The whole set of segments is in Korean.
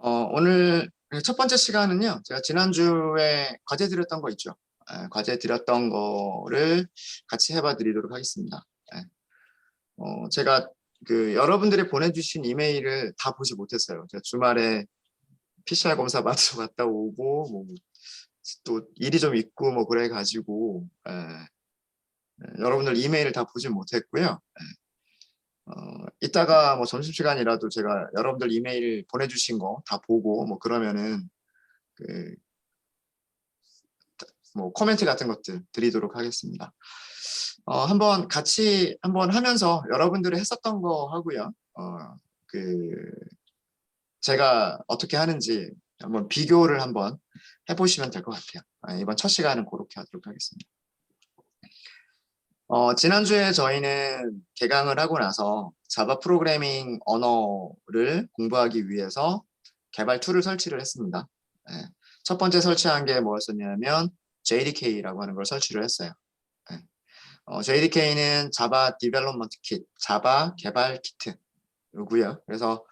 오늘 첫 번째 시간은요, 제가 지난주에 과제 드렸던 거 있죠. 과제 드렸던 거를 같이 해봐 드리도록 하겠습니다. 제가 여러분들이 보내주신 이메일을 다 보지 못했어요. 제가 주말에 PCR 검사 받으러 갔다 오고, 또 일이 좀 있고, 그래가지고, 여러분들 이메일을 다 보지 못했고요. 이따가 점심시간이라도 제가 여러분들 이메일 보내주신 거 다 보고, 그러면은, 코멘트 같은 것들 드리도록 하겠습니다. 같이 한번 하면서 여러분들이 했었던 거 하고요. 제가 어떻게 하는지 한번 비교를 한번 해보시면 될 것 같아요. 이번 첫 시간은 그렇게 하도록 하겠습니다. 지난주에 저희는 개강을 하고 나서 자바 프로그래밍 언어를 공부하기 위해서 개발 툴을 설치를 했습니다. 첫 번째 설치한 게 뭐였었냐면 JDK라고 하는 걸 설치를 했어요. JDK는 자바 디벨롭먼트 킷, 자바 개발 키트고요. 그래서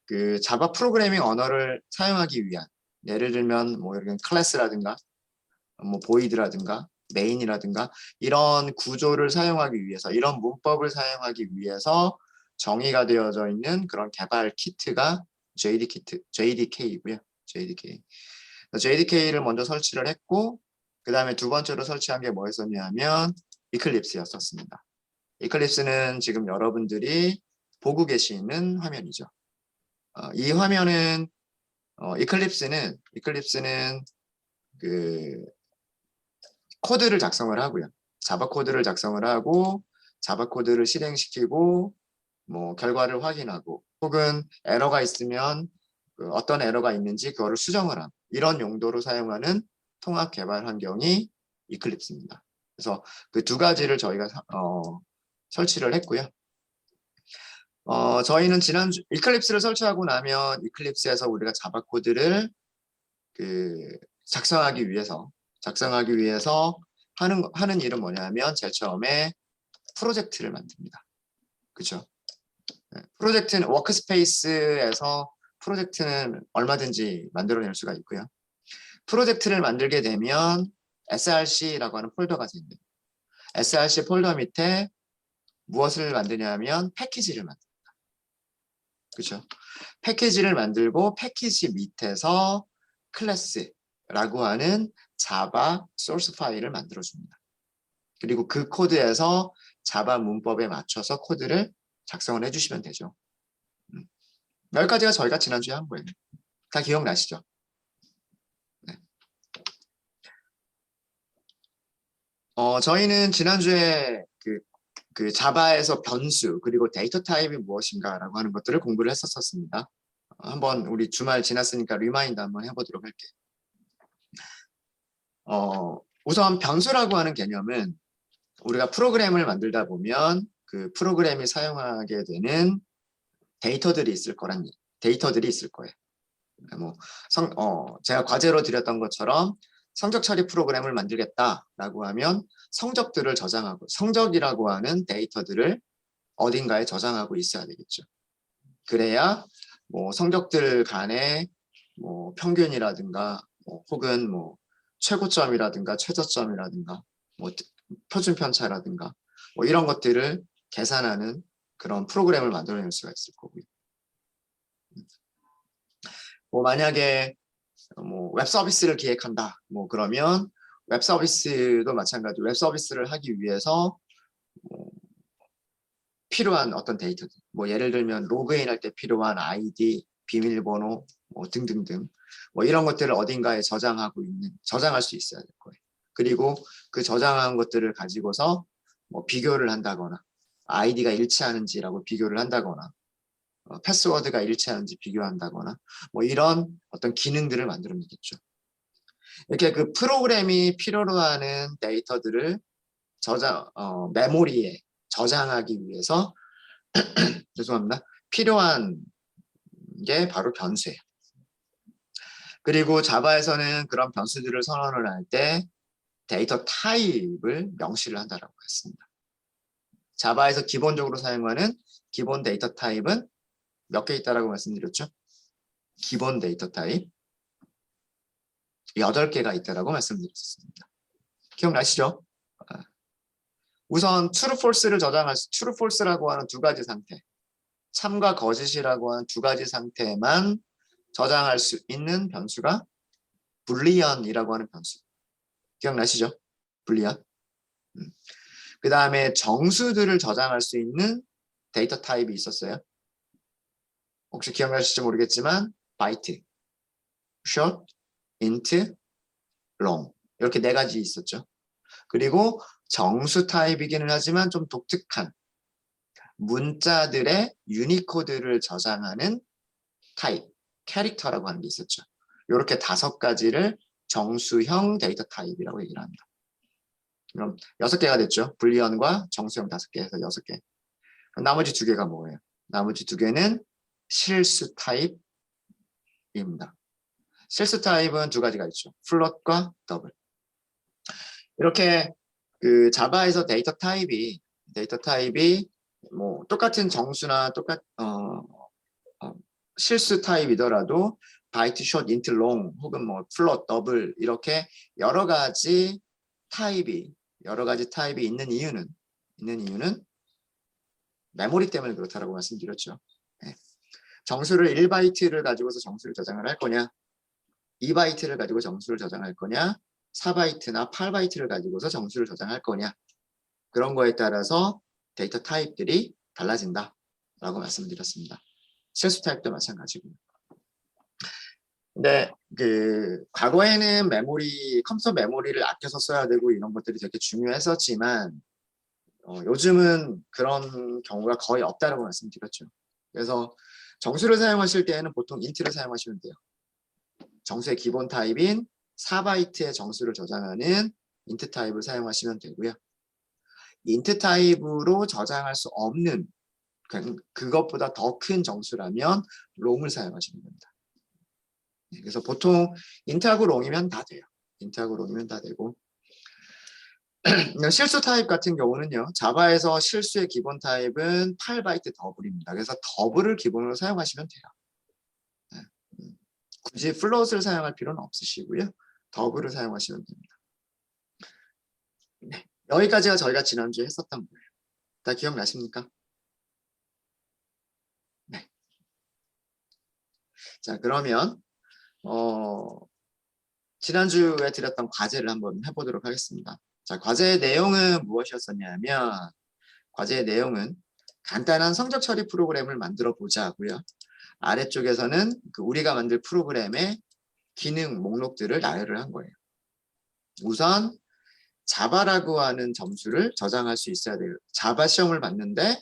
그 자바 프로그래밍 언어를 사용하기 위한, 예를 들면 이런 클래스라든가 보이드라든가 메인이라든가 이런 구조를 사용하기 위해서, 이런 문법을 사용하기 위해서 정의가 되어져 있는 그런 개발 키트가 JDK이고요. JDK를 먼저 설치를 했고, 그 다음에 두 번째로 설치한 게 뭐였었냐면 이클립스였었습니다. 이클립스는 지금 여러분들이 보고 계시는 화면이죠. 이 화면은 이클립스는 코드를 작성을 하고요. 자바 코드를 작성을 하고 자바 코드를 실행시키고 결과를 확인하고, 혹은 에러가 있으면 어떤 에러가 있는지 그거를 수정을 하고, 이런 용도로 사용하는 통합 개발 환경이 이클립스입니다. 그래서 그 두 가지를 저희가 설치를 했고요. 저희는 지난주 이클립스를 설치하고 나면 이클립스에서 우리가 자바 코드를 작성하기 위해서 하는 일은 뭐냐면, 제일 처음에 프로젝트를 만듭니다. 그렇죠? 프로젝트는 워크스페이스에서 프로젝트는 얼마든지 만들어낼 수가 있고요. 프로젝트를 만들게 되면 src라고 하는 폴더가 생깁니다. src 폴더 밑에 무엇을 만드냐면 패키지를 만듭니다. 그렇죠? 패키지를 만들고, 패키지 밑에서 클래스라고 하는 자바 소스 파일을 만들어줍니다. 그리고 그 코드에서 자바 문법에 맞춰서 코드를 작성을 해주시면 되죠. 여기까지가 저희가 지난주에 한 거예요. 다 기억나시죠? 네. 저희는 지난주에 그 자바에서 변수 그리고 데이터 타입이 무엇인가라고 하는 것들을 공부를 했었습니다. 한번 우리 주말 지났으니까 리마인드 한번 해보도록 할게요. 우선 변수라고 하는 개념은 우리가 프로그램을 만들다 보면 그 프로그램이 사용하게 되는 데이터들이 있을 거예요. 제가 과제로 드렸던 것처럼 성적 처리 프로그램을 만들겠다라고 하면 성적들을 저장하고, 성적이라고 하는 데이터들을 어딘가에 저장하고 있어야 되겠죠. 그래야 성적들 간의 평균이라든가 혹은 최고점이라든가 최저점이라든가 표준 편차라든가 이런 것들을 계산하는 그런 프로그램을 만들어낼 수가 있을 거고요. 만약에 웹 서비스를 기획한다. 그러면 웹 서비스도 마찬가지. 웹 서비스를 하기 위해서 필요한 어떤 데이터들, 예를 들면 로그인할 때 필요한 아이디, 비밀번호, 등등등, 이런 것들을 어딘가에 저장할 수 있어야 될 거예요. 그리고 그 저장한 것들을 가지고서 비교를 한다거나, 아이디가 일치하는지라고 비교를 한다거나, 패스워드가 일치하는지 비교한다거나, 이런 어떤 기능들을 만들어내겠죠. 이렇게 그 프로그램이 필요로 하는 데이터들을 메모리에 저장하기 위해서 죄송합니다. 필요한 게 바로 변수예요. 그리고 자바에서는 그런 변수들을 선언을 할 때 데이터 타입을 명시를 한다라고 했습니다. 자바에서 기본적으로 사용하는 기본 데이터 타입은 몇 개 있다라고 말씀드렸죠? 기본 데이터 타입 8개가 있다라고 말씀드렸습니다. 기억나시죠? 우선 true, false를 저장할 수, true, false라고 하는 두 가지 상태, 참과 거짓이라고 하는 두 가지 상태만 저장할 수 있는 변수가 불리언이라고 하는 변수. 기억나시죠? 불리언. 그 다음에 정수들을 저장할 수 있는 데이터 타입이 있었어요. 혹시 기억나실지 모르겠지만 바이트, short, int, long 이렇게 4가지 있었죠. 그리고 정수 타입이기는 하지만 좀 독특한 문자들의 유니코드를 저장하는 타입, 캐릭터라고 하는 게 있었죠. 이렇게 5가지를 정수형 데이터 타입이라고 얘기를 합니다. 그럼 6개가 됐죠. 불리언과 정수형 5개에서 6개. 나머지 2개가 뭐예요? 나머지 2개는 실수 타입입니다. 실수 타입은 2가지가 있죠. 플롯과 더블. 이렇게 그 자바에서 데이터 타입이 뭐 똑같은 정수나 실수 타입이더라도 바이트, 숏, 인트, 롱 혹은 뭐 플롯, 더블 이렇게 여러 가지 타입이 있는 이유는 메모리 때문에 그렇다라고 말씀드렸죠. 네. 정수를 1바이트를 가지고서 정수를 저장을 할 거냐, 2바이트를 가지고 정수를 저장할 거냐, 4바이트나 8바이트를 가지고서 정수를 저장할 거냐, 그런 거에 따라서 데이터 타입들이 달라진다라고 말씀드렸습니다. 실수 타입도 마찬가지고요. 근데 과거에는 컴퓨터 메모리를 아껴서 써야 되고 이런 것들이 되게 중요했었지만 요즘은 그런 경우가 거의 없다라고 말씀드렸죠. 그래서 정수를 사용하실 때에는 보통 인트를 사용하시면 돼요. 정수의 기본 타입인 4바이트의 정수를 저장하는 인트 타입을 사용하시면 되고요. 인트 타입으로 저장할 수 없는 그것보다 더 큰 정수라면 롱을 사용하시면 됩니다. 그래서 보통 인트하고 롱이면 다 돼요. 인트하고 롱이면 다 되고 실수 타입 같은 경우는요. 자바에서 실수의 기본 타입은 8바이트 더블입니다. 그래서 더블을 기본으로 사용하시면 돼요. 굳이 플롯을 사용할 필요는 없으시고요. 더블을 사용하시면 됩니다. 네, 여기까지가 저희가 지난주에 했었던 거예요. 다 기억나십니까? 네. 자, 그러면 지난주에 드렸던 과제를 한번 해보도록 하겠습니다. 자, 과제의 내용은 무엇이었었냐면 과제의 내용은 간단한 성적 처리 프로그램을 만들어 보자고요. 아래쪽에서는 우리가 만들 프로그램의 기능 목록들을 나열을 한 거예요. 우선 자바라고 하는 점수를 저장할 수 있어야 돼요. 자바 시험을 봤는데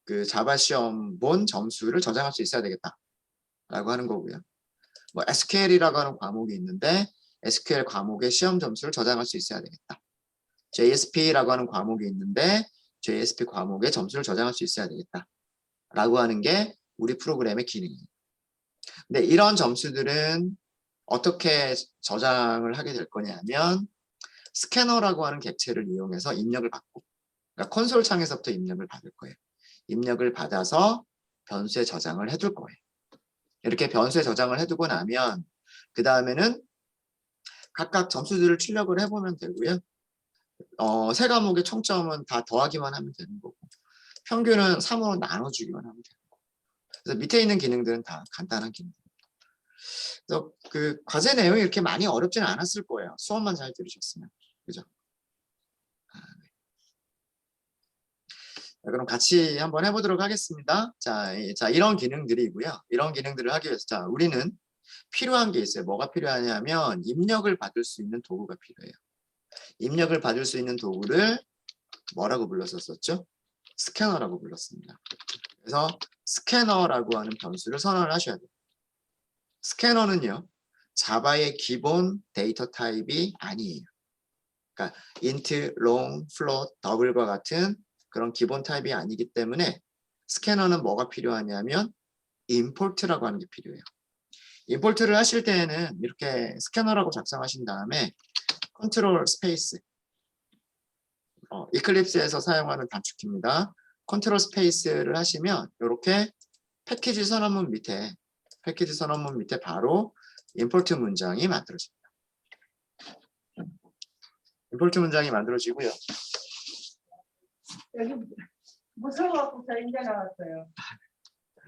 그 자바 시험 본 점수를 저장할 수 있어야 되겠다라고 하는 거고요. 뭐 SQL이라고 하는 과목이 있는데 SQL 과목의 시험 점수를 저장할 수 있어야 되겠다. JSP라고 하는 과목이 있는데 JSP 과목의 점수를 저장할 수 있어야 되겠다. 라고 하는 게 우리 프로그램의 기능이에요. 근데 이런 점수들은 어떻게 저장을 하게 될 거냐면 스캐너라고 하는 객체를 이용해서 입력을 받고, 그러니까 콘솔 창에서부터 입력을 받을 거예요. 입력을 받아서 변수에 저장을 해둘 거예요. 이렇게 변수에 저장을 해두고 나면 그 다음에는 각각 점수들을 출력을 해보면 되고요. 세 과목의 총점은 다 더하기만 하면 되는 거고 평균은 3으로 나눠주기만 하면 되는 거고. 그래서 밑에 있는 기능들은 다 간단한 기능입니다. 그래서 그 과제 내용이 이렇게 많이 어렵지는 않았을 거예요. 수업만 잘 들으셨으면. 그죠? 네. 자, 그럼 같이 한번 해보도록 하겠습니다. 자, 이런 기능들이고요. 이런 기능들을 하기 위해서 자, 우리는 필요한 게 있어요. 뭐가 필요하냐면 입력을 받을 수 있는 도구가 필요해요. 입력을 받을 수 있는 도구를 뭐라고 불렀었죠? 스캐너라고 불렀습니다. 그래서 스캐너라고 하는 변수를 선언을 하셔야 돼요. 스캐너는요. 자바의 기본 데이터 타입이 아니에요. 그러니까 int, long, float, double과 같은 그런 기본 타입이 아니기 때문에 스캐너는 뭐가 필요하냐면 import라고 하는 게 필요해요. import를 하실 때에는 이렇게 스캐너라고 작성하신 다음에 컨트롤 스페이스 이클립스에서 사용하는 단축키입니다. 컨트롤 스페이스를 하시면 이렇게 패키지 선언문 밑에 패키지 선언문 밑에 바로 임포트 문장이 만들어집니다. 임포트 문장이 만들어지고요. 여기 무서워갖고 저 인자 나왔어요.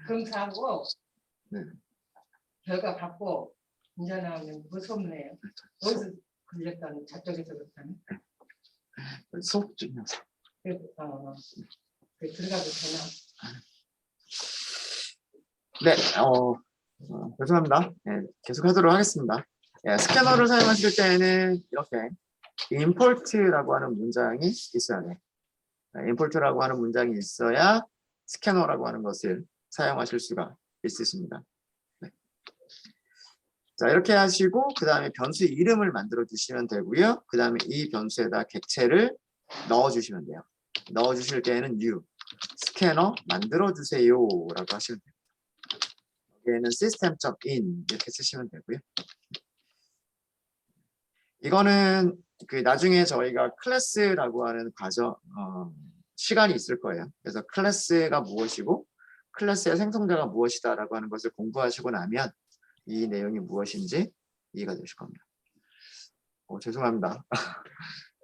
검사하고 네. 결과 받고 인자 나오면 무섭네요. 어디서 걸렸다는 저쪽에서 그렇다는. 수업 중이어서. 들어가도 되나? 네, 죄송합니다. 네, 계속하도록 하겠습니다. 네, 스캐너를 사용하실 때는 이렇게 import라고 하는 문장이 있어야 돼요. import라고 하는 문장이 있어야 스캐너라고 하는 것을 사용하실 수가 있으십니다. 네. 자, 이렇게 하시고 그 다음에 변수 이름을 만들어 주시면 되고요. 그 다음에 이 변수에다 객체를 넣어 주시면 돼요. 넣어 주실 때에는 new 스캐너 만들어 주세요 라고 하시면 됩니다. 여기에는 system.in 이렇게 쓰시면 되고요. 이거는 그 나중에 저희가 클래스라고 하는 과정 시간이 있을 거예요. 그래서 클래스가 무엇이고 클래스의 생성자가 무엇이다라고 하는 것을 공부하시고 나면 이 내용이 무엇인지 이해가 되실 겁니다. 죄송합니다.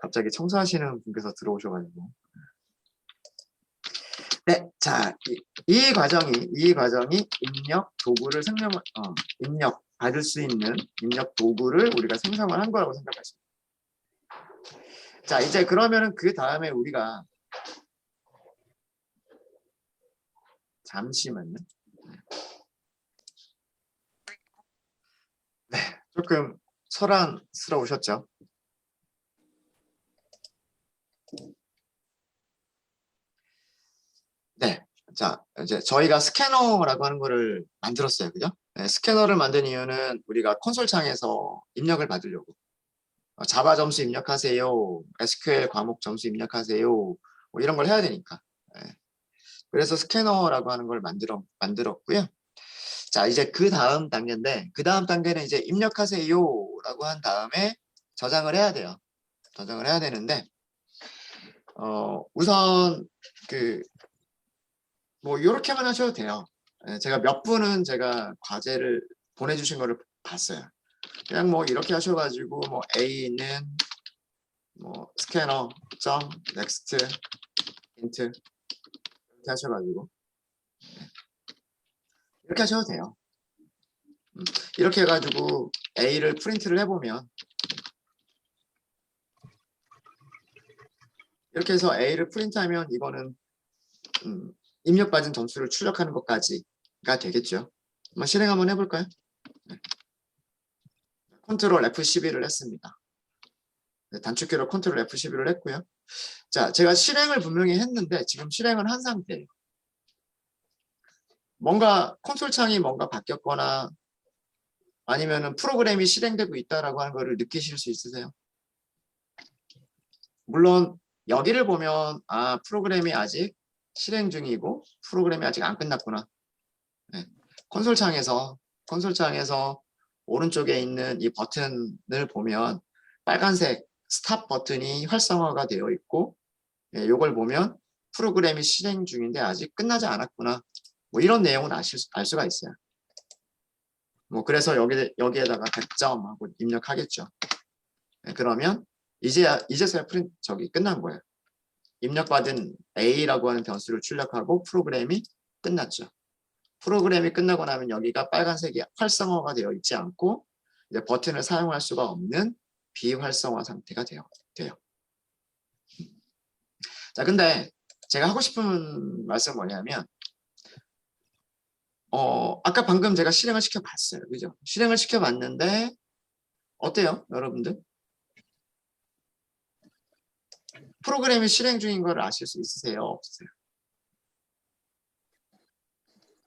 갑자기 청소하시는 분께서 들어오셔가지고. 네, 자, 이 과정이 입력 도구를 입력 받을 수 있는 입력 도구를 우리가 생성을 한 거라고 생각하시면 돼요. 자, 이제 그러면은 그 다음에 우리가 잠시만요. 네, 조금 소란스러우셨죠? 네, 자, 이제 저희가 스캐너라고 하는 거를 만들었어요, 그죠? 네, 스캐너를 만든 이유는 우리가 콘솔 창에서 입력을 받으려고 자바 점수 입력하세요, SQL 과목 점수 입력하세요, 뭐 이런 걸 해야 되니까. 네. 그래서 스캐너라고 하는 걸 만들었고요. 자, 이제 그 다음 단계인데, 그 다음 단계는 이제 입력하세요라고 한 다음에 저장을 해야 돼요. 저장을 해야 되는데, 우선 뭐 이렇게만 하셔도 돼요. 제가 몇 분은 제가 과제를 보내주신 거를 봤어요. 그냥 뭐 이렇게 하셔가지고 뭐 A는 뭐 스캐너 점 넥스트 인트 이렇게 하셔가지고 이렇게 하셔도 돼요. 이렇게 해가지고 A를 프린트를 해보면 이렇게 해서 A를 프린트하면 이거는 입력받은 점수를 출력하는 것까지가 되겠죠. 한번 실행 한번 해볼까요? 네. 컨트롤 F12를 했습니다. 네, 단축키로 컨트롤 F12를 했고요. 자, 제가 실행을 분명히 했는데 지금 실행을 한 상태예요. 뭔가 콘솔 창이 뭔가 바뀌었거나 아니면은 프로그램이 실행되고 있다라고 하는 거를 느끼실 수 있으세요? 물론 여기를 보면 프로그램이 아직 실행 중이고 프로그램이 아직 안 끝났구나. 네. 콘솔 창에서 오른쪽에 있는 이 버튼을 보면 빨간색 스탑 버튼이 활성화가 되어 있고 이걸 보면 프로그램이 실행 중인데 아직 끝나지 않았구나. 뭐 이런 내용은 알 수가 있어요. 뭐 그래서 여기에다가 100점 하고 입력하겠죠. 네, 그러면 이제서야 저기 끝난 거예요. 입력받은 A라고 하는 변수를 출력하고 프로그램이 끝났죠. 프로그램이 끝나고 나면 여기가 빨간색이 활성화가 되어 있지 않고 이제 버튼을 사용할 수가 없는 비활성화 상태가 돼요. 자, 근데 제가 하고 싶은 말씀은 뭐냐면 아까 방금 제가 실행을 시켜봤어요. 그죠? 실행을 시켜봤는데 어때요, 여러분들? 프로그램이 실행 중인 걸 아실 수 있으세요? 없으세요?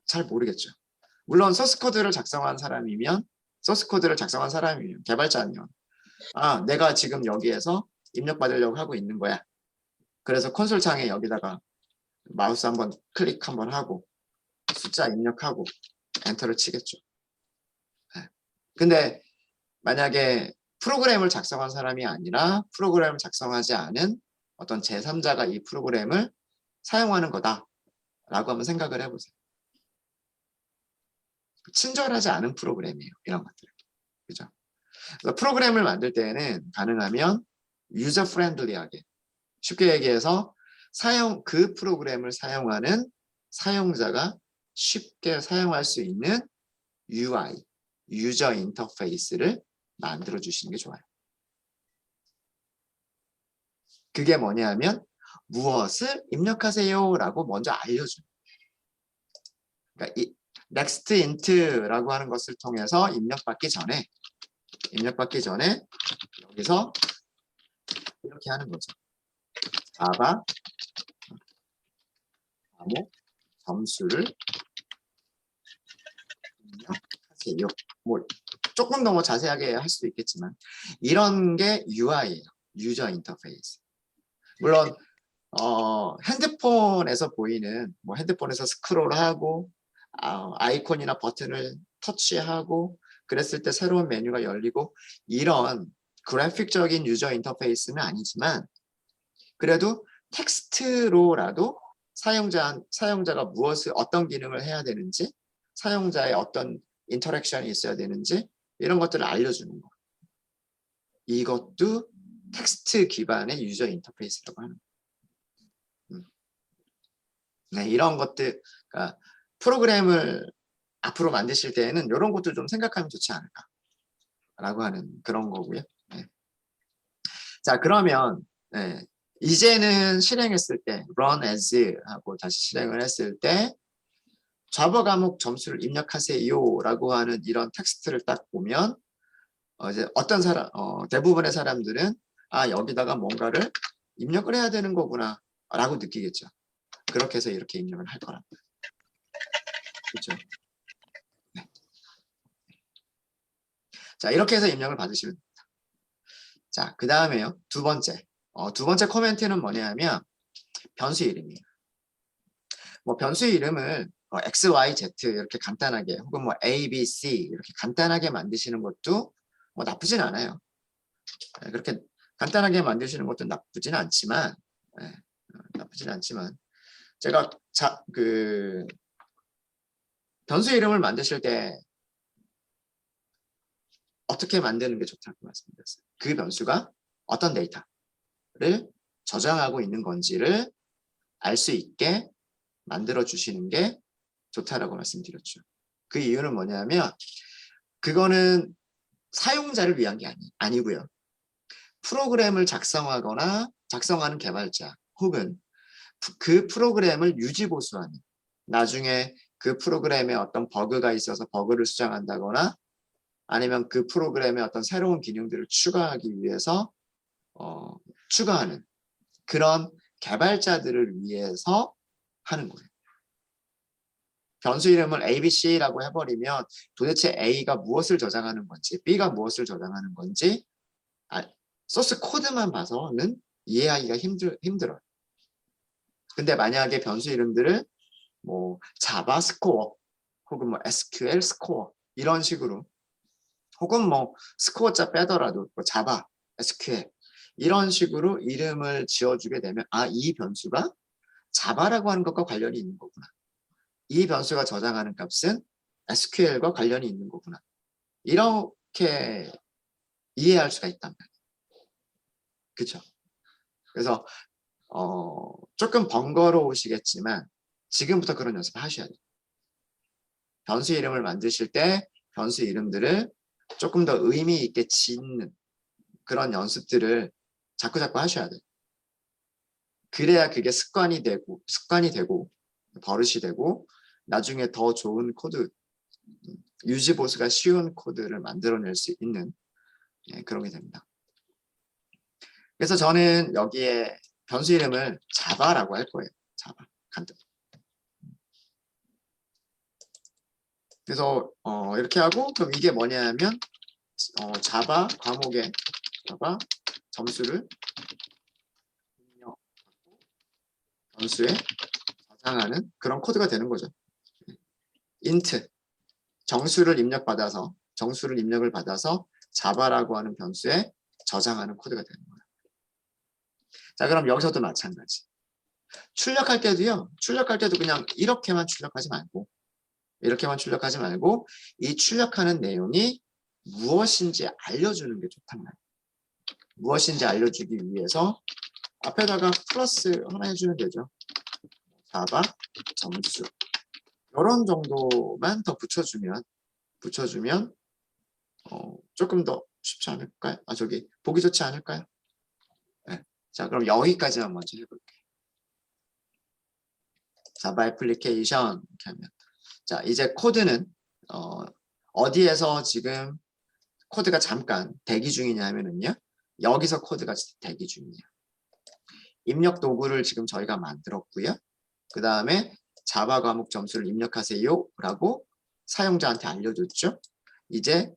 잘 모르겠죠. 물론 소스 코드를 작성한 사람이면 개발자면 내가 지금 여기에서 입력받으려고 하고 있는 거야. 그래서 콘솔 창에 여기다가 마우스 한번 클릭 한번 하고 숫자 입력하고 엔터를 치겠죠. 근데 만약에 프로그램을 작성한 사람이 아니라 프로그램을 작성하지 않은 어떤 제3자가 이 프로그램을 사용하는 거다라고 한번 생각을 해보세요. 친절하지 않은 프로그램이에요. 이런 것들. 그죠? 그래서 프로그램을 만들 때에는 가능하면 유저 프렌들리하게 쉽게 얘기해서 그 프로그램을 사용하는 사용자가 쉽게 사용할 수 있는 UI, 유저 인터페이스를 만들어 주시는 게 좋아요. 그게 뭐냐면 무엇을 입력하세요라고 먼저 알려줘요. 그러니까 이 next int라고 하는 것을 통해서 입력받기 전에 여기서 이렇게 하는 거죠. 자바 과목 점수를 입력하세요. 뭐 조금 더 자세하게 할 수도 있겠지만 이런 게 UI예요. 유저 인터페이스. 물론 핸드폰에서 보이는 뭐 핸드폰에서 스크롤하고 아이콘이나 버튼을 터치하고 그랬을 때 새로운 메뉴가 열리고 이런 그래픽적인 유저 인터페이스는 아니지만 그래도 텍스트로라도 사용자가 무엇을 어떤 기능을 해야 되는지 사용자의 어떤 인터랙션이 있어야 되는지 이런 것들을 알려주는 거. 이것도 텍스트 기반의 유저 인터페이스라고 하는 거예요. 네, 이런 것들, 그러니까 프로그램을 앞으로 만드실 때에는 이런 것도 좀 생각하면 좋지 않을까라고 하는 그런 거고요. 네. 자, 그러면 네, 이제는 실행했을 때 run as 하고 다시 실행을 했을 때 자바 과목 점수를 입력하세요라고 하는 이런 텍스트를 딱 보면 이제 어떤 대부분의 사람들은 여기다가 뭔가를 입력을 해야 되는 거구나라고 느끼겠죠. 그렇게 해서 이렇게 입력을 할 거랍니다. 그렇죠? 네. 자, 이렇게 해서 입력을 받으시면 됩니다. 자, 그 다음에요. 두 번째 코멘트는 뭐냐면 변수 이름이에요. 뭐 변수 이름을 X, Y, Z 이렇게 간단하게 혹은 뭐 A, B, C 이렇게 간단하게 만드시는 것도 뭐 나쁘진 않아요. 그렇게 간단하게 만드시는 것도 나쁘진 않지만 제가 변수 이름을 만드실 때 어떻게 만드는 게 좋다고 말씀드렸어요. 그 변수가 어떤 데이터를 저장하고 있는 건지를 알 수 있게 만들어 주시는 게 좋다라고 말씀드렸죠. 그 이유는 뭐냐면 그거는 사용자를 위한 게 아니고요. 프로그램을 작성하는 개발자 혹은 그 프로그램을 유지보수하는 나중에 그 프로그램에 어떤 버그가 있어서 버그를 수정한다거나 아니면 그 프로그램에 어떤 새로운 기능들을 추가하기 위해서 추가하는 그런 개발자들을 위해서 하는 거예요. 변수 이름을 ABC라고 해버리면 도대체 A가 무엇을 저장하는 건지 B가 무엇을 저장하는 건지 소스 코드만 봐서는 이해하기가 힘들어요. 근데 만약에 변수 이름들을 뭐 자바 스코어 혹은 뭐 SQL 스코어 이런 식으로 혹은 뭐 스코어자 빼더라도 뭐 자바, SQL 이런 식으로 이름을 지어주게 되면 이 변수가 자바라고 하는 것과 관련이 있는 거구나. 이 변수가 저장하는 값은 SQL과 관련이 있는 거구나. 이렇게 이해할 수가 있단 말이에요. 그렇죠? 그래서 조금 번거로우시겠지만 지금부터 그런 연습을 하셔야 돼요. 변수 이름을 만드실 때 변수 이름들을 조금 더 의미 있게 짓는 그런 연습들을 자꾸 하셔야 돼요. 그래야 그게 습관이 되고 버릇이 되고 나중에 더 좋은 코드, 유지보수가 쉬운 코드를 만들어낼 수 있는 그런 게 됩니다. 그래서 저는 여기에 변수 이름을 자바라고 할 거예요. 자바. 간단히. 그래서 이렇게 하고 그럼 이게 뭐냐면 자바 과목에 자바 점수를 입력하고 변수에 저장하는 그런 코드가 되는 거죠. int 정수를 입력을 받아서 자바라고 하는 변수에 저장하는 코드가 되는 거예요. 자, 그럼 여기서도 마찬가지. 출력할 때도 그냥 이렇게만 출력하지 말고 이렇게만 출력하지 말고 이 출력하는 내용이 무엇인지 알려주는 게 좋단 말이에요. 무엇인지 알려주기 위해서 앞에다가 플러스 하나 해주면 되죠. 자바 점수 이런 정도만 더 붙여주면 조금 더 쉽지 않을까요? 저기 보기 좋지 않을까요? 네. 자, 그럼 여기까지만 먼저 해볼게요. 자바 애플리케이션 이렇게 하면 자, 이제 코드는 어디에서 지금 코드가 잠깐 대기 중이냐 하면은요. 여기서 코드가 대기 중이에요. 입력 도구를 지금 저희가 만들었고요. 그 다음에 자바 과목 점수를 입력하세요 라고 사용자한테 알려줬죠. 이제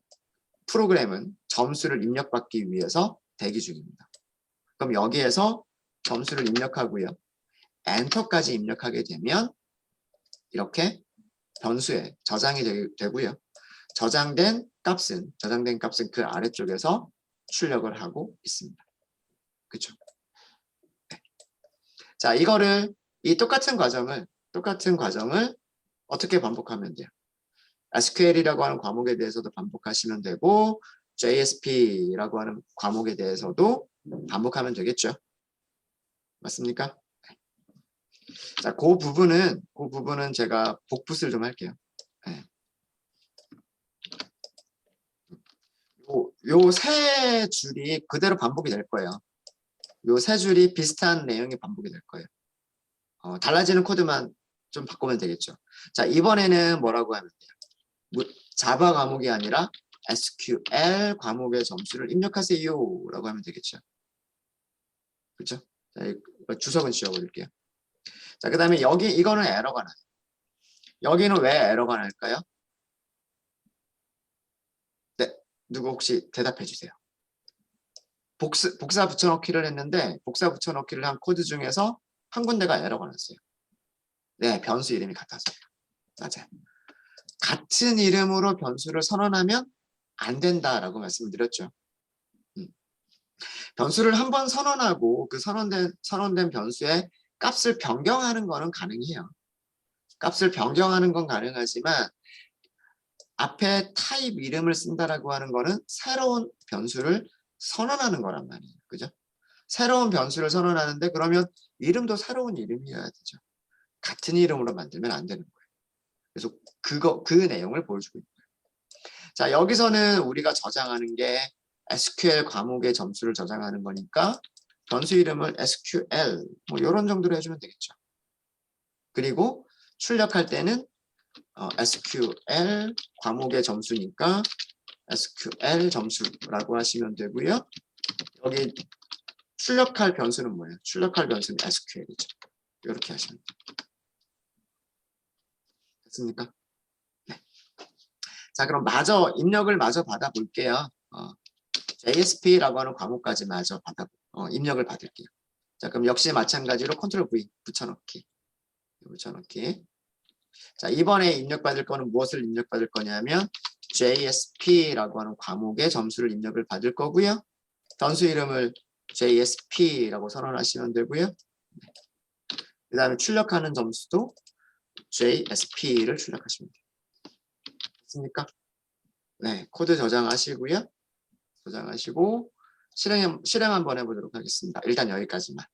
프로그램은 점수를 입력받기 위해서 대기 중입니다. 그럼 여기에서 점수를 입력하고요. 엔터까지 입력하게 되면 이렇게 변수에 저장이 되고요. 저장된 값은 그 아래쪽에서 출력을 하고 있습니다. 그렇죠? 네. 자, 이 똑같은 과정을 어떻게 반복하면 돼요? SQL이라고 하는 과목에 대해서도 반복하시면 되고 JSP라고 하는 과목에 대해서도 반복하면 되겠죠. 맞습니까? 자, 그 부분은 제가 복붙을 좀 할게요. 네. 요 세 줄이 그대로 반복이 될 거예요. 요 세 줄이 비슷한 내용이 반복이 될 거예요. 달라지는 코드만 좀 바꾸면 되겠죠. 자, 이번에는 뭐라고 하면 돼요? 자바 과목이 아니라 SQL 과목의 점수를 입력하세요 라고 하면 되겠죠. 그렇죠? 자, 주석은 지워버릴게요. 자, 그 다음에 이거는 에러가 나요. 여기는 왜 에러가 날까요? 네, 누구 혹시 대답해 주세요. 복사 붙여넣기를 했는데 복사 붙여넣기를 한 코드 중에서 한 군데가 에러가 났어요. 네, 변수 이름이 같아서요. 맞아요. 같은 이름으로 변수를 선언하면 안 된다라고 말씀드렸죠. 변수를 한번 선언하고 그 선언된 변수의 값을 변경하는 거는 가능해요. 값을 변경하는 건 가능하지만 앞에 타입 이름을 쓴다라고 하는 거는 새로운 변수를 선언하는 거란 말이에요. 그죠? 새로운 변수를 선언하는데 그러면 이름도 새로운 이름이어야 되죠. 같은 이름으로 만들면 안 되는 거예요. 그래서 그 내용을 보여주고 있는 거예요. 자, 여기서는 우리가 저장하는 게 SQL 과목의 점수를 저장하는 거니까 변수 이름을 SQL 뭐 이런 정도로 해주면 되겠죠. 그리고 출력할 때는 SQL 과목의 점수니까 SQL 점수라고 하시면 되고요. 여기 출력할 변수는 뭐예요? 출력할 변수는 SQL이죠. 이렇게 하시면 돼요. 됐습니까? 네. 자, 그럼 입력을 마저 받아볼게요. JSP라고 하는 과목까지 마저 입력을 받을게요. 자, 그럼 역시 마찬가지로 컨트롤 V 붙여넣기. 자, 이번에 입력받을 거는 무엇을 입력받을 거냐면 JSP라고 하는 과목의 점수를 입력을 받을 거고요. 변수 이름을 JSP라고 선언하시면 되고요. 그 다음에 출력하는 점수도 JSP를 출력하시면 돼요. 됐습니까? 네, 코드 저장하시고요. 저장하시고 실행 한번 해보도록 하겠습니다. 일단 여기까지만.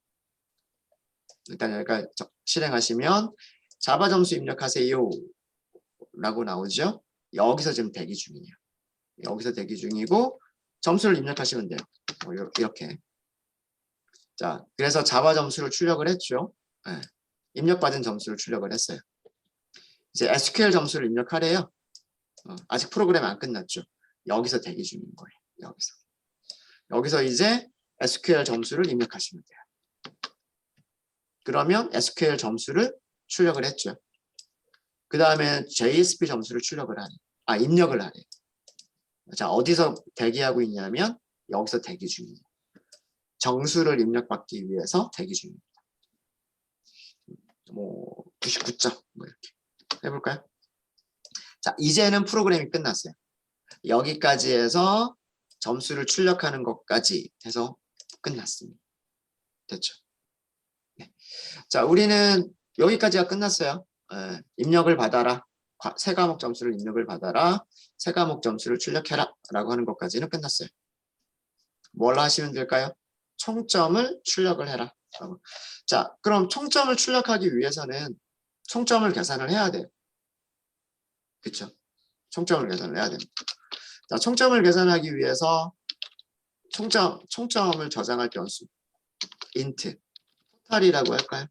일단 여기까지 실행하시면 자바 점수 입력하세요 라고 나오죠. 여기서 지금 대기 중이에요. 여기서 대기 중이고 점수를 입력하시면 돼요. 이렇게. 자, 그래서 자바 점수를 출력을 했죠. 네. 입력받은 점수를 출력을 했어요. 이제 SQL 점수를 입력하래요. 아직 프로그램 안 끝났죠. 여기서 대기 중인 거예요. 여기서 이제 SQL 점수를 입력하시면 돼요. 그러면 SQL 점수를 출력을 했죠. 그 다음에 JSP 점수를 입력을 하래요. 자, 어디서 대기하고 있냐면 여기서 대기 중이에요. 정수를 입력받기 위해서 대기 중입니다. 99점 이렇게 해볼까요? 자, 이제는 프로그램이 끝났어요. 여기까지 해서 점수를 출력하는 것까지 해서 끝났습니다. 됐죠? 네. 자, 우리는 여기까지가 끝났어요. 입력을 받아라. 세 과목 점수를 입력을 받아라. 세 과목 점수를 출력해라. 라고 하는 것까지는 끝났어요. 뭘 하시면 될까요? 총점을 출력을 해라. 자, 그럼 총점을 출력하기 위해서는 총점을 계산을 해야 돼요. 그렇죠? 총점을 계산을 해야 됩니다. 자, 총점을 계산하기 위해서 총점을 저장할 변수 int 토탈이라고 할까요?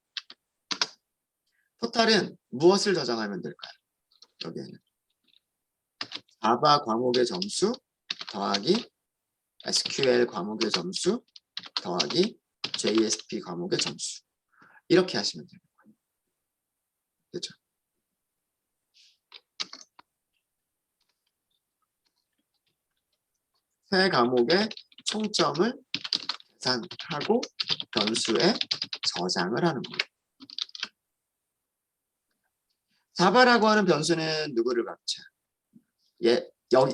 토탈은 무엇을 저장하면 될까요? 여기에는 자바 과목의 점수 더하기 SQL 과목의 점수 더하기 JSP 과목의 점수 이렇게 하시면 됩니다. 그렇죠? 세 과목의 총점을 계산하고 변수에 저장을 하는 거예요. 자바라고 하는 변수는 누구를 가르쳐요?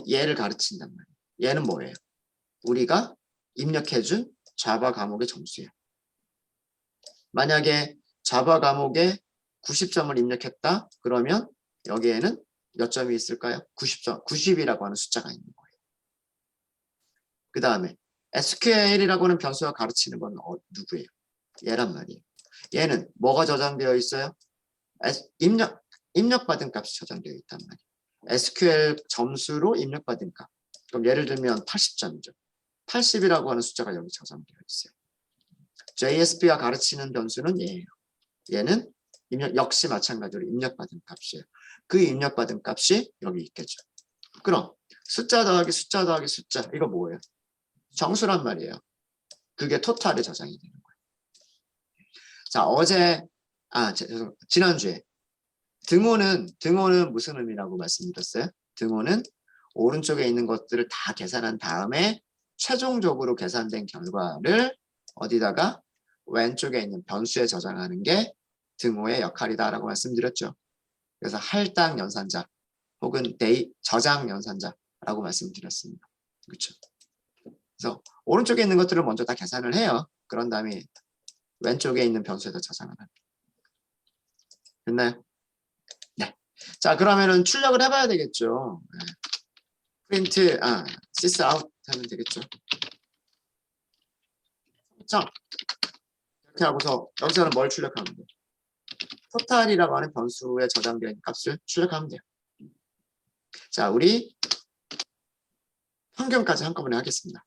얘를 가르친단 말이에요. 얘는 뭐예요? 우리가 입력해준 자바 과목의 점수예요. 만약에 자바 과목에 90점을 입력했다. 그러면 여기에는 몇 점이 있을까요? 90점, 90이라고 하는 숫자가 있는 거예요. 그 다음에 SQL이라고 하는 변수가 가르치는 건 누구예요? 얘란 말이에요. 얘는 뭐가 저장되어 있어요? 입력받은 값이 저장되어 있단 말이에요. SQL 점수로 입력받은 값. 그럼 예를 들면 80점이죠. 80이라고 하는 숫자가 여기 저장되어 있어요. JSP가 가르치는 변수는 얘예요. 얘는 역시 마찬가지로 입력받은 값이에요. 그 입력받은 값이 여기 있겠죠. 그럼 숫자 더하기 숫자 더하기 숫자 이거 뭐예요? 정수란 말이에요. 그게 토탈에 저장이 되는 거예요. 자, 지난주에 등호는 무슨 의미라고 말씀드렸어요? 등호는 오른쪽에 있는 것들을 다 계산한 다음에 최종적으로 계산된 결과를 어디다가 왼쪽에 있는 변수에 저장하는 게 등호의 역할이다라고 말씀드렸죠. 그래서 할당 연산자 혹은 저장 연산자라고 말씀드렸습니다. 그렇죠? 그래서 오른쪽에 있는 것들을 먼저 다 계산을 해요. 그런 다음에 왼쪽에 있는 변수에다 저장을 합니다. 됐나요? 네. 자, 그러면은 출력을 해봐야 되겠죠. 네. 프린트, sys out 하면 되겠죠. 자, 이렇게 하고서 여기서는 뭘 출력하면 돼요? 토탈이라고 하는 변수에 저장된 값을 출력하면 돼요. 자, 우리 평균까지 한꺼번에 하겠습니다.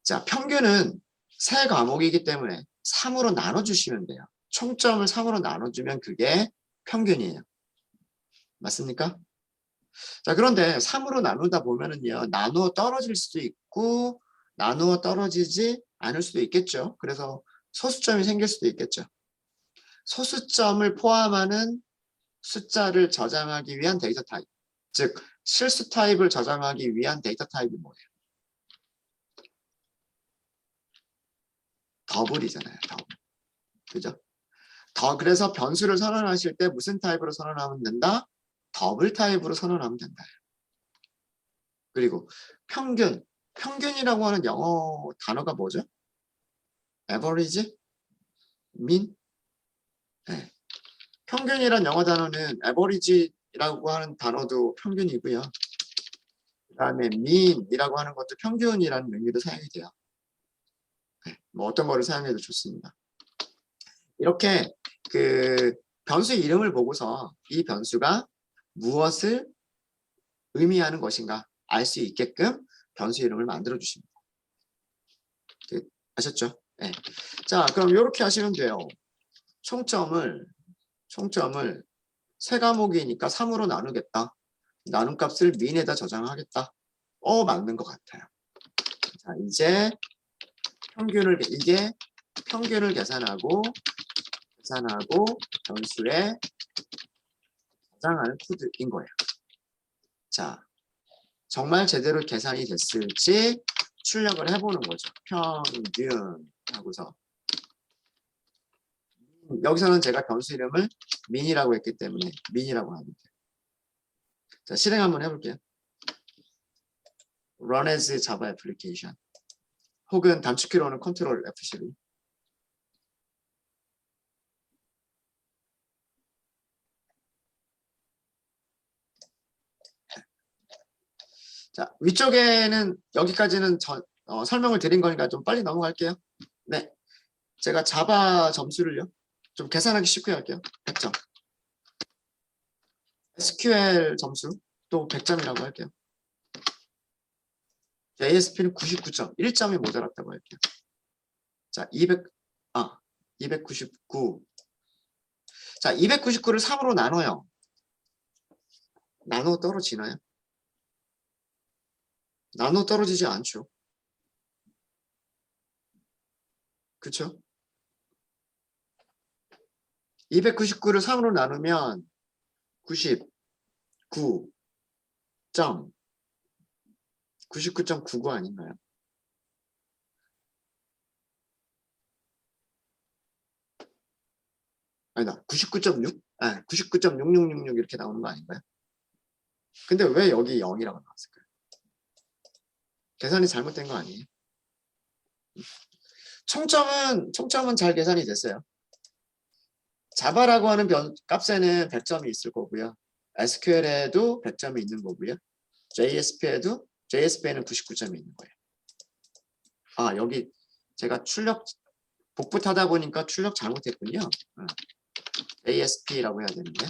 자, 평균은 세 과목이기 때문에 3으로 나눠주시면 돼요. 총점을 3으로 나눠주면 그게 평균이에요. 맞습니까? 자, 그런데 3으로 나누다 보면은요, 나누어 떨어질 수도 있고, 나누어 떨어지지 않을 수도 있겠죠. 그래서 소수점이 생길 수도 있겠죠. 소수점을 포함하는 숫자를 저장하기 위한 데이터 타입. 즉, 실수 타입을 저장하기 위한 데이터 타입이 뭐예요? 더블이잖아요. 더블. 그죠? 그래서 변수를 선언하실 때 무슨 타입으로 선언하면 된다? 더블 타입으로 선언하면 된다. 그리고 평균이라고 하는 영어 단어가 뭐죠? average? mean? 네. 평균이란 영어 단어는 average라고 하는 단어도 평균이고요. 그 다음에 mean이라고 하는 것도 평균이라는 의미로 사용이 돼요. 네. 뭐 어떤 거를 사용해도 좋습니다. 이렇게 그 변수 이름을 보고서 이 변수가 무엇을 의미하는 것인가 알 수 있게끔 변수 이름을 만들어 주십니다. 아셨죠? 네. 자, 그럼 이렇게 하시면 돼요. 총점을 세 과목이니까 3으로 나누겠다. 나눈 값을 민에다 저장하겠다. 맞는 것 같아요. 자, 이제 평균을 계산하고 변수에 저장하는 코드인 거예요. 자, 정말 제대로 계산이 됐을지 출력을 해보는 거죠. 평균 하고서 여기서는 제가 변수 이름을 민이라고 했기 때문에 민이라고 하면 돼요. 자, 실행 한번 해볼게요. run as java application 혹은 단축키로는 컨트롤 F12. 자, 위쪽에는 여기까지는 설명을 드린 거니까 좀 빨리 넘어갈게요. 네. 제가 자바 점수를요. 좀 계산하기 쉽게 할게요. 100점. SQL 점수 또 100점이라고 할게요. ASP는 99점. 1점이 모자랐다고 할게요. 자, 299. 자, 299를 3으로 나눠요. 나눠 떨어지나요? 나눠 떨어지지 않죠. 그쵸? 299를 3으로 나누면 99점 99.99 아닌가요? 아니다. 99.6? 99.6666 이렇게 나오는 거 아닌가요? 근데 왜 여기 0이라고 나왔을까요? 계산이 잘못된 거 아니에요? 총점은 잘 계산이 됐어요. 자바라고 하는 값에는 100점이 있을 거고요. SQL에도 100점이 있는 거고요. JSP에는 99점이 있는 거예요. 아, 여기 제가 복붙 하다 보니까 출력 잘못했군요. ASP라고 해야 되는데.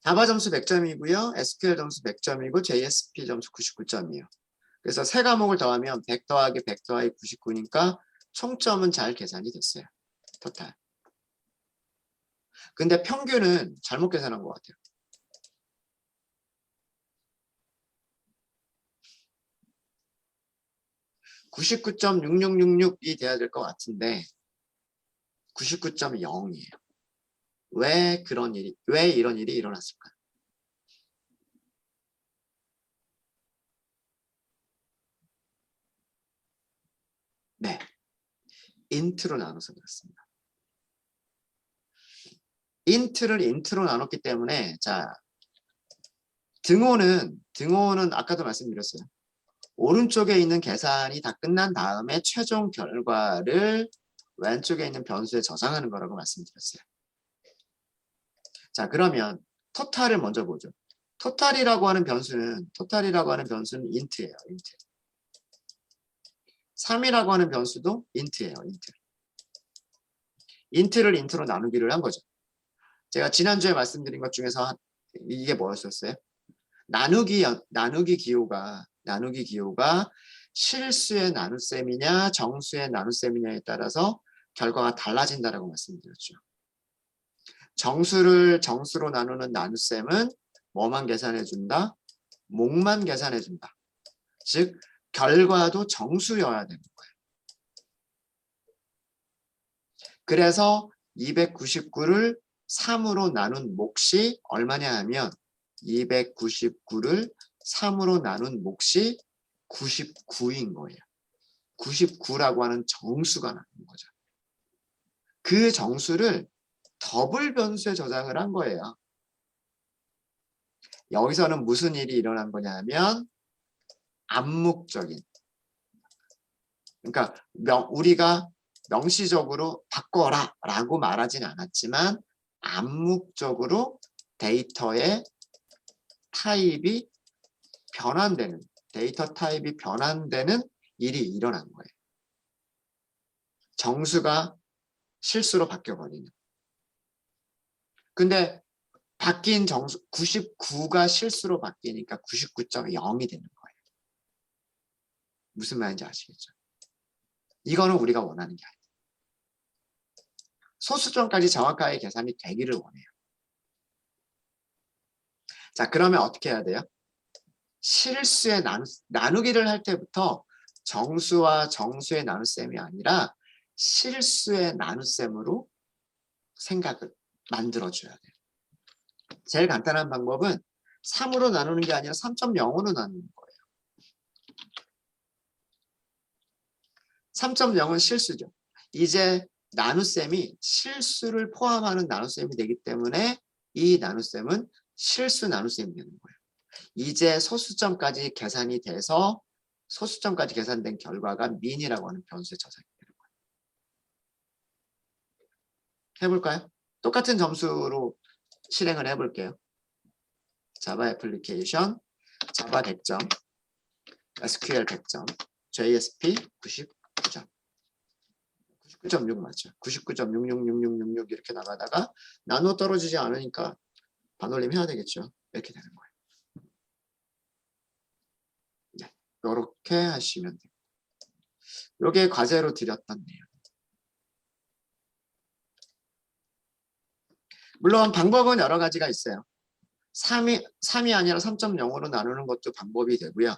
자바 점수 100점이고요. SQL 점수 100점이고 JSP 점수 99점이에요. 그래서 세 과목을 더하면 100 더하기 100 더하기 99니까 총점은 잘 계산이 됐어요. 토탈. 근데 평균은 잘못 계산한 것 같아요. (99.6666이) 돼야 될 것 같은데 99.0이에요. 왜 이런 일이 일어났을까요? 네. 인트로 나눠서 그렇습니다. 인트로 나눴기 때문에 자, 등호는 아까도 말씀드렸어요. 오른쪽에 있는 계산이 다 끝난 다음에 최종 결과를 왼쪽에 있는 변수에 저장하는 거라고 말씀드렸어요. 자, 그러면 토탈을 먼저 보죠. 토탈이라고 하는 변수는 인트예요. 인트. 3이라고 하는 변수도 인트예요. 인트를 인트로 나누기를 한 거죠. 제가 지난주에 말씀드린 것 중에서 이게 뭐였었어요? 나누기 기호가 실수의 나눗셈이냐 정수의 나눗셈이냐에 따라서 결과가 달라진다라고 말씀드렸죠. 정수를 정수로 나누는 나눗셈은 뭐만 계산해준다? 목만 계산해준다. 즉 결과도 정수여야 되는 거예요. 그래서 299를 3으로 나눈 몫이 얼마냐 하면 299를 3으로 나눈 몫이 99인 거예요. 99라고 하는 정수가 나는 거죠. 그 정수를 더블 변수에 저장을 한 거예요. 여기서는 무슨 일이 일어난 거냐면 암묵적인, 그러니까 우리가 명시적으로 바꿔라 라고 말하진 않았지만 암묵적으로 데이터의 타입이 변환되는, 데이터 타입이 변환되는 일이 일어난 거예요. 정수가 실수로 바뀌어버리는. 근데 바뀐 정수 99가 실수로 바뀌니까 99.0이 되는 거예요. 무슨 말인지 아시겠죠? 이거는 우리가 원하는 게 아니에요. 소수점까지 정확하게 계산이 되기를 원해요. 자, 그러면 어떻게 해야 돼요? 실수의 나누기를 할 때부터 정수와 정수의 나눗셈이 아니라 실수의 나눗셈으로 생각을 만들어줘야 돼요. 제일 간단한 방법은 3으로 나누는 게 아니라 3.0으로 나누는 거예요. 3.0은 실수죠. 이제 나눗셈이 실수를 포함하는 나눗셈이 되기 때문에 이 나눗셈은 실수 나눗셈이 되는 거예요. 이제 소수점까지 계산이 돼서 소수점까지 계산된 결과가 민이라고 하는 변수에 저장이 되는 거예요. 해볼까요? 똑같은 점수로 실행을 해볼게요. 자바 애플리케이션, 자바 100점, SQL 100점, JSP 99점. 99.6 맞죠? 99.666666 이렇게 나가다가 나눠 떨어지지 않으니까 반올림 해야 되겠죠. 이렇게 되는 거예요. 네, 이렇게 하시면 돼요. 이게 과제로 드렸던 내용. 물론 방법은 여러 가지가 있어요. 3이 아니라 3.0으로 나누는 것도 방법이 되고요.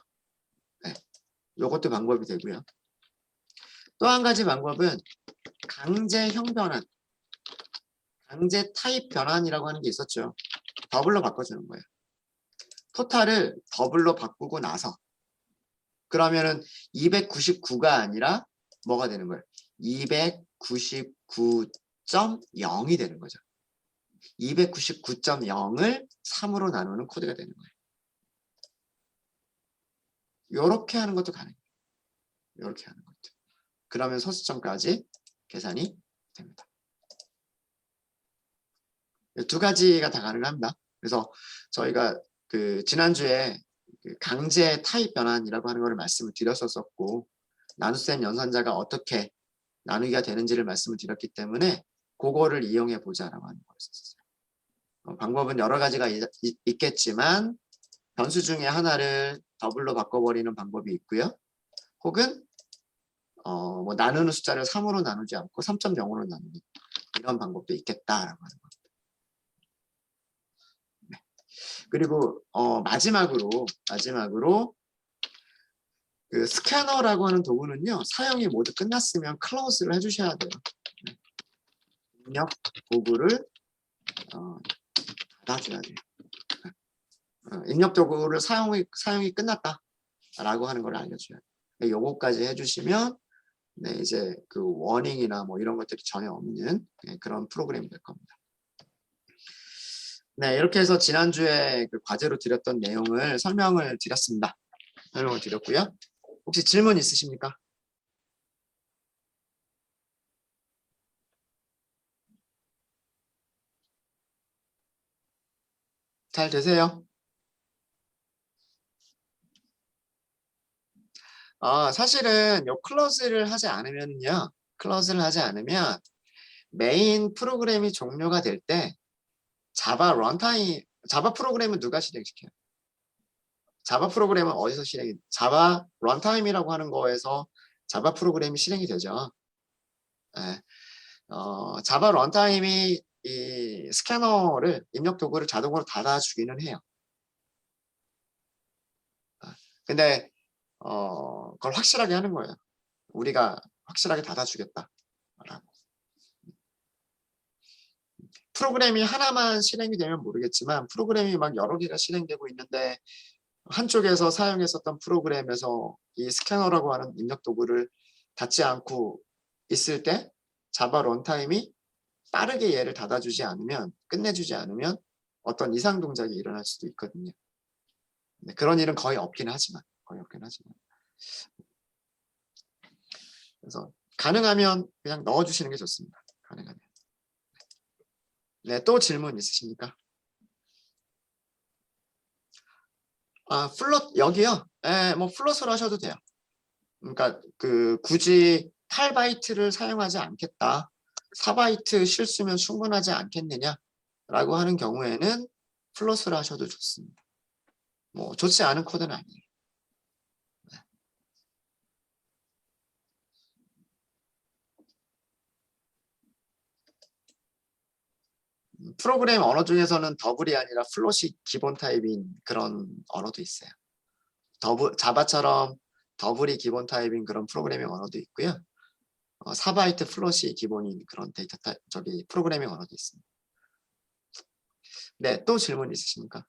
네, 이것도 방법이 되고요. 또 한 가지 방법은 강제형 변환, 강제 타입 변환이라고 하는 게 있었죠. 더블로 바꿔주는 거예요. 토탈을 더블로 바꾸고 나서 그러면은 299가 아니라 뭐가 되는 거예요? 299.0이 되는 거죠. 299.0을 3으로 나누는 코드가 되는 거예요. 이렇게 하는 것도 가능해요. 이렇게 하는 것도. 그러면 소수점까지 계산이 됩니다. 두 가지가 다 가능합니다. 그래서 저희가 그 지난주에 그 강제 타입 변환이라고 하는 것을 말씀을 드렸었고 나눗셈 연산자가 어떻게 나누기가 되는지를 말씀을 드렸기 때문에 그거를 이용해 보자라고 하는 거였었어요. 방법은 여러 가지가 있겠지만 변수 중에 하나를 더블로 바꿔버리는 방법이 있고요. 혹은 뭐 나누는 숫자를 3으로 나누지 않고 3.0으로 나누는 이런 방법도 있겠다라고 하는 겁니다. 네. 그리고 마지막으로 그 스캐너라고 하는 도구는요. 사용이 모두 끝났으면 클로즈를 해주셔야 돼요. 네. 입력 도구를 닫아줘야 돼요. 입력 도구를 사용이 끝났다라고 하는 걸 알려줘요. 네, 요거까지 해주시면 네, 이제 그 워닝이나 뭐 이런 것들이 전혀 없는 네, 그런 프로그램이 될 겁니다. 네, 이렇게 해서 지난주에 그 과제로 드렸던 내용을 설명을 드렸습니다. 설명을 드렸고요. 혹시 질문 있으십니까? 잘 되세요? 사실은 요 클로즈를 하지 않으면요. 클로즈를 하지 않으면 메인 프로그램이 종료가 될 때 자바 프로그램은 누가 실행시켜요? 자바 프로그램은 어디서 자바 런타임이라고 하는 거에서 자바 프로그램이 실행이 되죠. 네. 자바 런타임이 이 스캐너를 입력 도구를 자동으로 닫아주기는 해요. 근데 그걸 확실하게 하는 거예요. 우리가 확실하게 닫아주겠다. 프로그램이 하나만 실행이 되면 모르겠지만 프로그램이 막 여러 개가 실행되고 있는데 한쪽에서 사용했었던 프로그램에서 이 스캐너라고 하는 입력 도구를 닫지 않고 있을 때 자바 런타임이 빠르게 얘를 닫아주지 않으면 끝내주지 않으면 어떤 이상 동작이 일어날 수도 있거든요. 네, 그런 일은 거의 없긴 하지만 그래서 가능하면 그냥 넣어주시는 게 좋습니다. 가능하면. 네, 또 질문 있으십니까? 플롯 여기요. 네, 뭐 플롯으로 하셔도 돼요. 그러니까 그 굳이 8바이트를 사용하지 않겠다. 4바이트 실수면 충분하지 않겠느냐라고 하는 경우에는 플롯으로 하셔도 좋습니다. 뭐 좋지 않은 코드는 아니에요. 네. 프로그램 언어 중에서는 더블이 아니라 플롯이 기본 타입인 그런 언어도 있어요. 자바처럼 더블이 기본 타입인 그런 프로그래밍 언어도 있고요. 4바이트 플롯이 기본인 그런 프로그래밍 언어도 있습니다. 네, 또 질문 있으십니까?